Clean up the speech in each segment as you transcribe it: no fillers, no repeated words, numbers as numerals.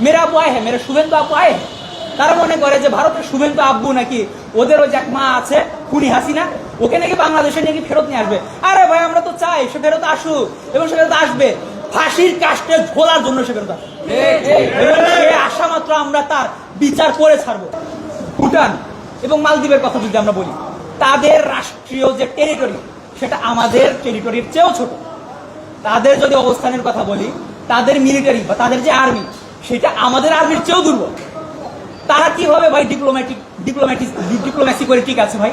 মেরা আব্বু আয় হ্যাঁ, মেরা শুভেন্দু আব্বু আয় হ্যাঁ। তারা মনে করে যে ভারতের শুভেন্দু আব্বু নাকি ওদের ওই এক মা আছে খুনি হাসিনা, ওকে নাকি বাংলাদেশে নাকি ফেরত নিয়ে আসবে। আরে ভাই, আমরা তো চাই সে ফেরত আসুক, এবং সে ফেরত আসবে ফাঁসির কাস্টে ঝোলার জন্য। সে ফেরত আসবে এবং সে আসা মাত্র আমরা তার বিচার করে ছাড়বো। ভুটান এবং মালদ্বীপের কথা যদি আমরা বলি, তাদের রাষ্ট্রীয় যে টেরিটরি সেটা আমাদের টেরিটরির চেয়েও ছোট। তাদের যদি অবস্থানের কথা বলি, তাদের মিলিটারি বা তাদের যে আর্মি সেটা আমাদের আর্মির চেয়েও দুর্বল। তারা কিভাবে ভাই ডিপ্লোম্যাসি করে ঠিক আছে ভাই?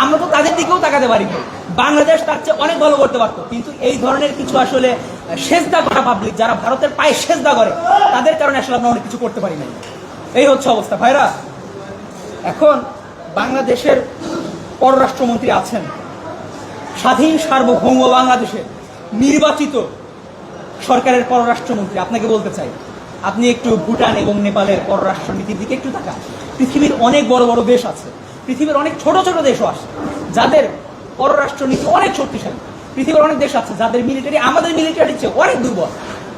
আমরা তো তাদের দিকেও তাকাতে পারি ভাই। বাংলাদেশ তার চেয়ে অনেক ভালো করতে পারতো, কিন্তু এই ধরনের কিছু আসলে সেজদা করা পাবলিক, যারা ভারতের পায়ে সেজদা করে, তাদের কারণে আসলে আমরা অনেক কিছু করতে পারি না। এই হচ্ছে অবস্থা ভাইরা। এখন বাংলাদেশের পররাষ্ট্রমন্ত্রী আছেন, স্বাধীন সার্বভৌম বাংলাদেশের নির্বাচিত সরকারের পররাষ্ট্রমন্ত্রী। আপনাকে বলতে চাই, আপনি একটু ভুটান এবং নেপালের পররাষ্ট্রনীতির দিকে একটু তাকান। পৃথিবীর অনেক বড় বড় দেশ আছে, পৃথিবীর অনেক ছোট ছোট দেশও আছে যাদের পররাষ্ট্রনীতি অনেক শক্তিশালী। পৃথিবীর অনেক দেশ আছে যাদের মিলিটারি আমাদের মিলিটারির চেয়ে অনেক দুর্বল।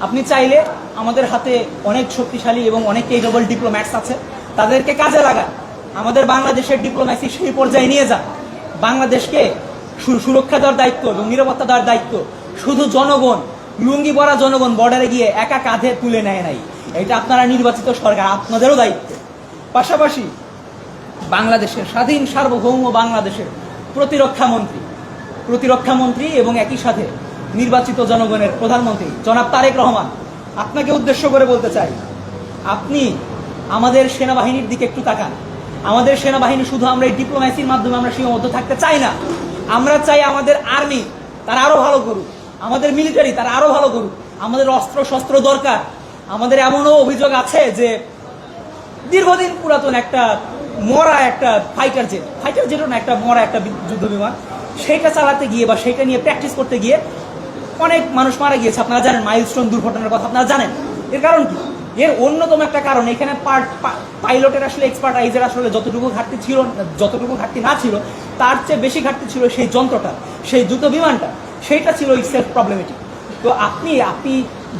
আপনি চাইলে আমাদের হাতে অনেক শক্তিশালী এবং অনেক কেপেবল ডিপ্লোম্যাটস আছে, তাদেরকে কাজে লাগান। আমাদের বাংলাদেশের ডিপ্লোম্যাসি সেই পর্যায়ে নিয়ে যান। বাংলাদেশকে সুরক্ষা দেওয়ার দায়িত্ব এবং নিরাপত্তা দেওয়ার দায়িত্ব শুধু জনগণ, লুঙ্গি পরা জনগণ বর্ডারে গিয়ে একা কাঁধে তুলে নেয় নাই। এটা আপনারা নির্বাচিত সরকার, আপনাদেরও দায়িত্ব। পাশাপাশি বাংলাদেশের স্বাধীন সার্বভৌম বাংলাদেশের প্রতিরক্ষা মন্ত্রী এবং একই সাথে নির্বাচিত জনগণের প্রধানমন্ত্রী জনাব তারেক রহমান, আপনাকে উদ্দেশ্য করে বলতে চাই, আপনি আমাদের সেনাবাহিনীর দিকে একটু তাকান। আমাদের সেনাবাহিনী শুধু আমরা এই ডিপ্লোম্যাসির মাধ্যমে আমরা সীমাবদ্ধ থাকতে চাই না। আমরা চাই আমাদের আর্মি তারা আরো ভালো করুক, আমাদের মিলিটারি তারা আরো ভালো করুক। আমাদের অস্ত্র শস্ত্র দরকার। আমাদের এমনও অভিযোগ আছে যে দীর্ঘদিন পুরাতন একটা মরা একটা ফাইটার জেটও না, একটা মরা একটা যুদ্ধ বিমান, সেইটা চালাতে গিয়ে বা সেইটা নিয়ে প্র্যাকটিস করতে গিয়ে অনেক মানুষ মারা গিয়েছে। আপনারা জানেন মাইলস্টোন দুর্ঘটনার কথা, আপনারা জানেন। এর কারণ কি? এর অন্যতম একটা কারণ এখানে পাইলটের আসলে এক্সপার্টাইজের আসলে যতটুকু ঘাটতি না ছিল, তার চেয়ে বেশি ঘাটতি ছিল সেই যন্ত্রটা, সেই যুদ্ধ বিমানটা, সেইটা ছিল সেলফ প্রবলেমেটিক। তো আপনি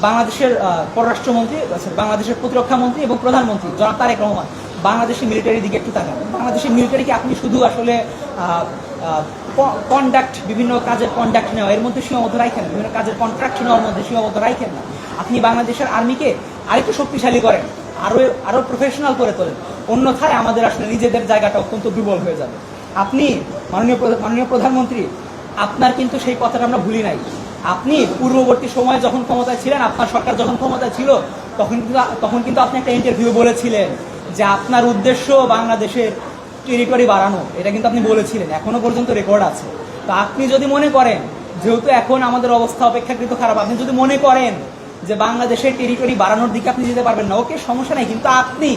বাংলাদেশের পররাষ্ট্রমন্ত্রী, বাংলাদেশের প্রতিরক্ষা মন্ত্রী এবং প্রধানমন্ত্রী জনাব তারেক রহমান, বাংলাদেশের মিলিটারির দিকে একটু তাকান। বাংলাদেশের মিলিটারিকে আপনি শুধু আসলে বিভিন্ন কাজের কন্ডাক্ট নেওয়া এর মধ্যে সীমাবদ্ধ রাখেন না, বিভিন্ন কাজের কন্ট্রাক্ট নেওয়ার মধ্যে সীমাবদ্ধ রাখেন না। আপনি বাংলাদেশের আর্মিকে আরেকটু শক্তিশালী করেন, আরো প্রফেশনাল করে তোলেন। অন্যথায় আমাদের আসলে নিজেদের জায়গাটা অত্যন্ত দুর্বল হয়ে যাবে। আপনি মাননীয় প্রধানমন্ত্রী, আপনার কিন্তু সেই কথাটা আমরা ভুলি নাই। আপনি পূর্ববর্তী সময়ে যখন ক্ষমতায় ছিলেন, আপনার সরকার যখন ক্ষমতায় ছিল, তখন কিন্তু আপনি একটা ইন্টারভিউ বলেছিলেন যে আপনার উদ্দেশ্য বাংলাদেশের টেরিটরি বাড়ানো। এটা কিন্তু আপনি বলেছিলেন, এখনো পর্যন্ত রেকর্ড আছে। তো আপনি যদি মনে করেন, যেহেতু এখন আমাদের অবস্থা অপেক্ষাকৃত খারাপ, আপনি যদি মনে করেন যে বাংলাদেশের টেরিটরি বাড়ানোর দিকে আপনি যেতে পারবেন না, ওকে, সমস্যা নেই। কিন্তু আপনি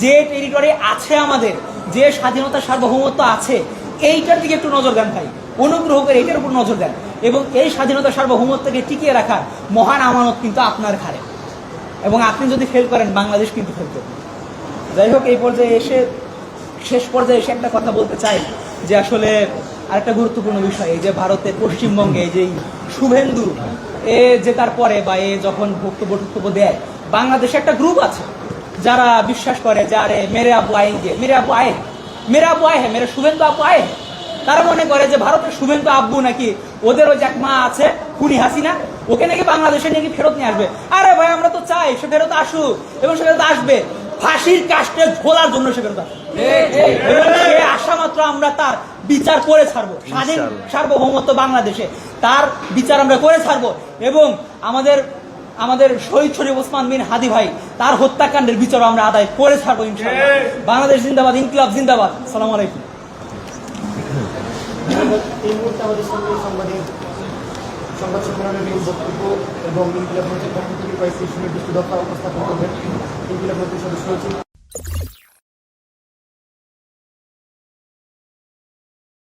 যে টেরিটরি আছে, আমাদের যে স্বাধীনতা সার্বভৌমত্ব আছে, এইটার দিকে একটু নজর দেন ভাই। অনুগ্রহ করে এইটার উপর নজর দেন। এবং এই স্বাধীনতা সার্বভৌমত্বকে টিকিয়ে রাখার মহান আমানত কিন্তু আপনার ঘাড়ে, এবং আপনি যদি ফেল করেন, বাংলাদেশ কিন্তু ফেল করবে। যাই হোক, এই পর্যায়ে শেষ পর্যায়ে এসে একটা কথা বলতে চাই যে আসলে আরেকটা গুরুত্বপূর্ণ বিষয়, এই যে ভারতের পশ্চিমবঙ্গে যে শুভেন্দু জেতার পরে বা যখন বক্তব্য দেয়, বাংলাদেশে একটা গ্রুপ আছে যারা বিশ্বাস করে যে আরে মেরে আব্বু আয়েঙ্গে, মেরে আব্বু আয়ে হ্যাঁ, মেরে শুভেন্দু আব্বু আয়ে। তারা মনে করে যে ভারতের শুভেন্দু আব্বু নাকি ওদের ওই এক মা আছে খুনি হাসিনা, ওকে নাকি বাংলাদেশে নাকি ফেরত নিয়ে আসবে। আরে ভাই, আমরা তো চাই সে ফেরত আসুক, এবং সে ফেরত আসবে ফাঁসির কাস্টে ঝোলার জন্য। সে ফেরত আসবে এবং সে আসা মাত্র আমরা তার বিচার করে ছাড়বো। স্বাধীন সার্বভৌমত্ব বাংলাদেশে তার বিচার আমরা করে ছাড়বো, এবং আমাদের শহীদ শরীফ ওসমান বিন হাদি ভাই, তার হত্যাকাণ্ডের বিচার আমরা আদায় করে ছাড়বো ইনশাআল্লাহ। বাংলাদেশ জিন্দাবাদ, ইনকিলাব জিন্দাবাদ। আসসালামু আলাইকুম। এই মুহূর্তে আমাদের সঙ্গে সংবাদ সম্মেলনের মূল বক্তব্য এবং ইনকিলাব মঞ্চের পক্ষ থেকে কয়েকটি সুনির্দিষ্ট দফা উপস্থাপন করবেন ইনকিলাব মঞ্চের সদস্য হচ্ছেন